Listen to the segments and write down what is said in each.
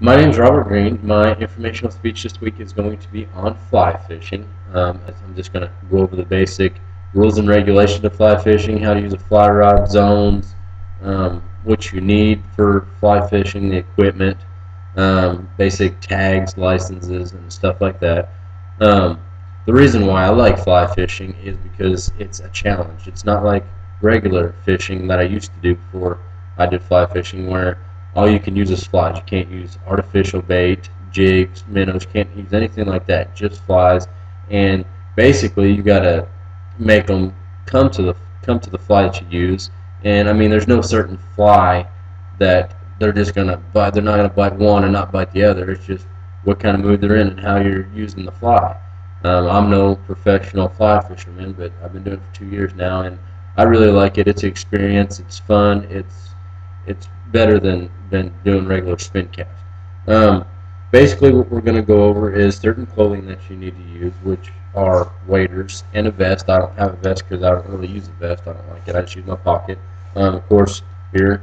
My name is Robert Green. My informational speech this week is going to be on fly fishing. I'm just going to go over the basic rules and regulations of fly fishing, how to use a fly rod, zones, what you need for fly fishing, the equipment, basic tags, licenses, and stuff like that. The reason why I like fly fishing is because it's a challenge. It's not like regular fishing that I used to do before I did fly fishing, where all you can use is flies. You can't use artificial bait, jigs, minnows. You can't use anything like that. Just flies, and basically you gotta make them come to the fly that you use. And I mean, there's no certain fly that they're just gonna bite. They're not gonna bite one and not bite the other. It's just what kind of mood they're in and how you're using the fly. I'm no professional fly fisherman, but I've been doing it for 2 years now, and I really like it. It's an experience. It's fun. It's better than doing regular spin cast. Basically, what we're going to go over is certain clothing that you need to use, which are waders and a vest. I don't have a vest because I don't really use a vest. I don't like it. I just use my pocket. Of course, your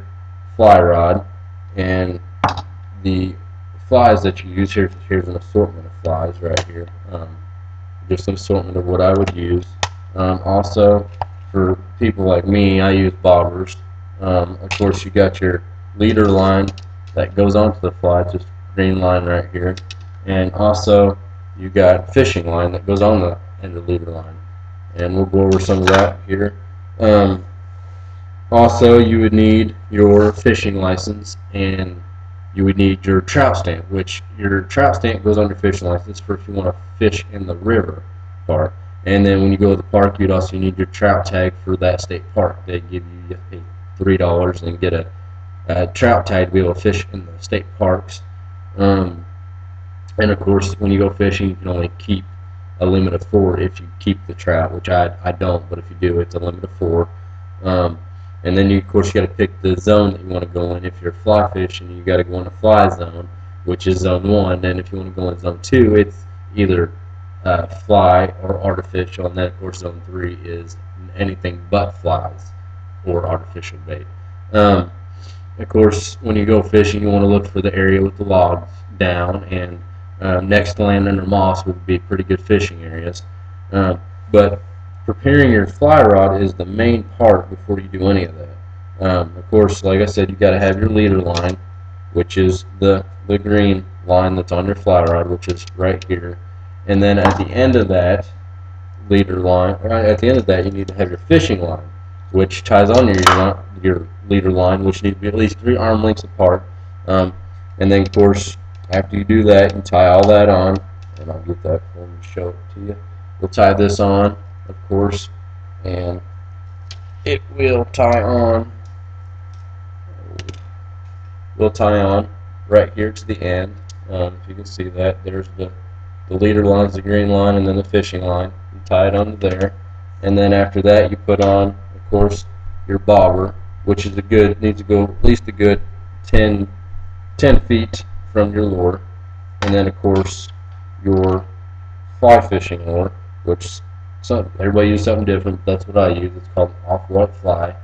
fly rod and the flies that you use. Here's an assortment of flies right here. Just an assortment of what I would use. Also, for people like me, I use bobbers. Of course, you got your leader line that goes onto the fly, just green line right here, and also you got fishing line that goes on the end of the leader line, and we'll go over some of that here. Also, you would need your fishing license, and you would need your trout stamp, which your trout stamp goes on your fishing license for if you want to fish in the river part. And then when you go to the park, you'd also need your trout tag for that state park. They give you pay $3 and get a trout tag to be able to fish in the state parks. And of course, when you go fishing, you can only keep a limit of 4 if you keep the trout, which I don't, but if you do, it's a limit of 4. And then of course, you got to pick the zone that you want to go in. If you're fly fishing, you got to go in the fly zone, which is zone 1. And if you want to go in zone 2, it's either fly or artificial. And then of course, zone 3 is anything but flies or artificial bait. Of course, when you go fishing, you want to look for the area with the logs down, and next to land under moss would be pretty good fishing areas. But preparing your fly rod is the main part before you do any of that. Of course, like I said, you got to have your leader line, which is the green line that's on your fly rod, which is right here. And then at the end of that leader line, at the end of that, you need to have your fishing line, which ties on your leader line, which needs to be at least 3 arm lengths apart. And then, of course, after you do that, you tie all that on, and I'll get that for and show it to you. We'll tie this on, of course, and it will tie on. We'll tie on right here to the end. If you can see that, there's the leader line's the green line, and then the fishing line. You tie it onto there, and then after that, you put on, of course, your bobber, which is needs to go at least a good 10 feet from your lure, and then of course your fly fishing lure, which everybody uses something different. That's what I use. It's called off-white fly.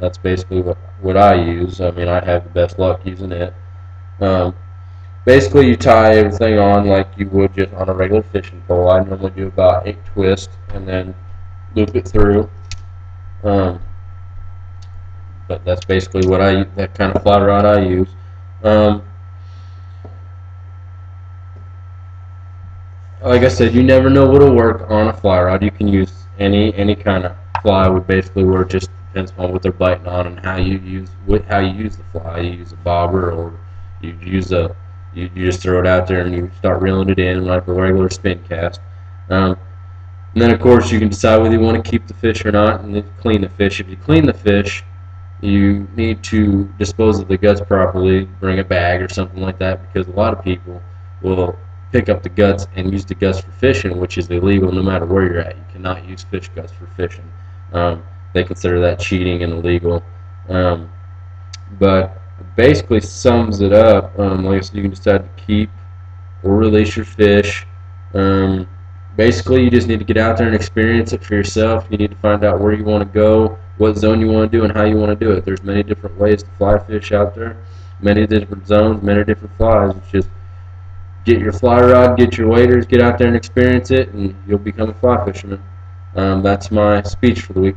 That's basically what I use. I mean, I have the best luck using it. Basically, you tie everything on like you would just on a regular fishing pole. I normally do about 8 twists and then loop it through. But that's basically that kind of fly rod I use. Like I said, you never know what'll work on a fly rod. You can use any kind of fly would basically work. Just depends on what they're biting on and how you use the fly. You use a bobber, or you just throw it out there and you start reeling it in like a regular spin cast. And then of course you can decide whether you want to keep the fish or not, and then clean the fish. If you clean the fish, you need to dispose of the guts properly. Bring a bag or something like that, because a lot of people will pick up the guts and use the guts for fishing, which is illegal no matter where you're at. You cannot use fish guts for fishing. They consider that cheating and illegal. But basically sums it up. Like I said, you can decide to keep or release your fish. Basically, you just need to get out there and experience it for yourself. You need to find out where you want to go, what zone you want to do, and how you want to do it. There's many different ways to fly fish out there, many different zones, many different flies. It's just get your fly rod, get your waders, get out there and experience it, and you'll become a fly fisherman. That's my speech for the week.